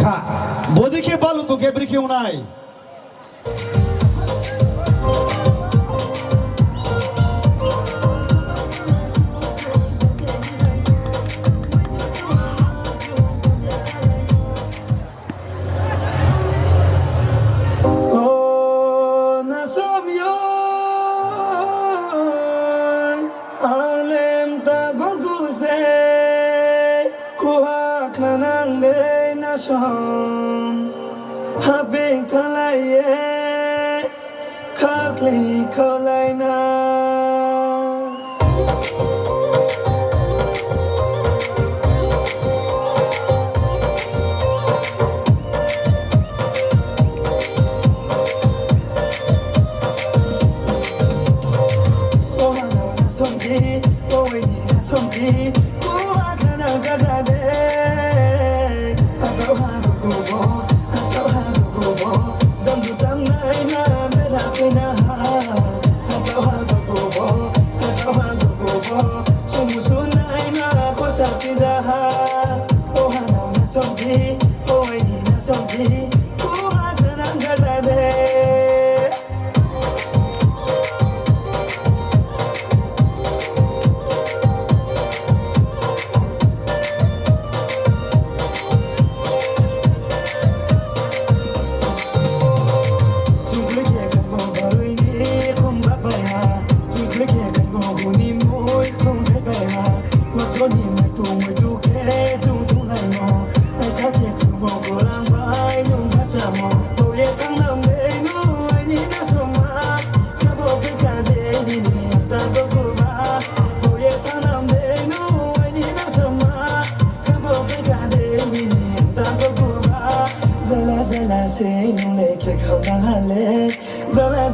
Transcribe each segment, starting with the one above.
খা বদিকে বালু তো কেবরি কেউ নাই Happy Kalaye Kakli Kalaina Oh Hana Sombi Oh Wini Sombi Oh Hana Gagade Atau Hana Kubo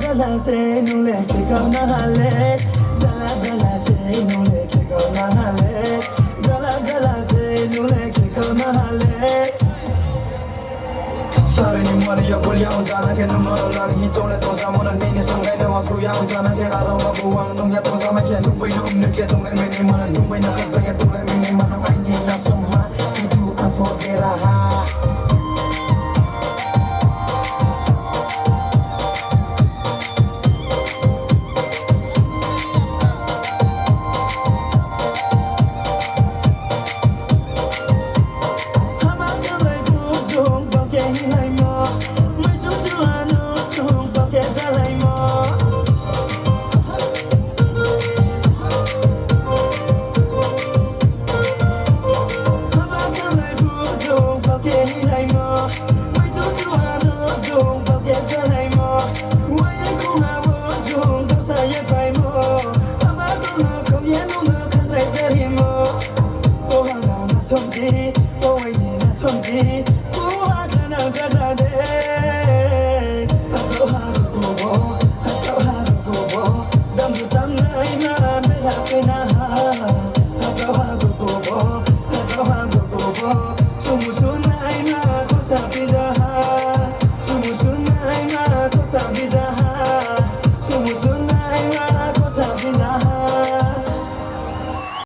Jala say no le kikau na hale Jala say no le kikau na hale Jala say no le kikau na hale Sorry ni mwari ya kuli ya unjana ke numero lari hi chole to sa mona nini sangai de wasku ya unjana ke araw wa buwang nung ya to sa ma ke nubai nung ne ke tung le meni mana nubai na ka sangai tung le meni mana ai ni na somha itu apo deraha Why you come out, don't say you cry more.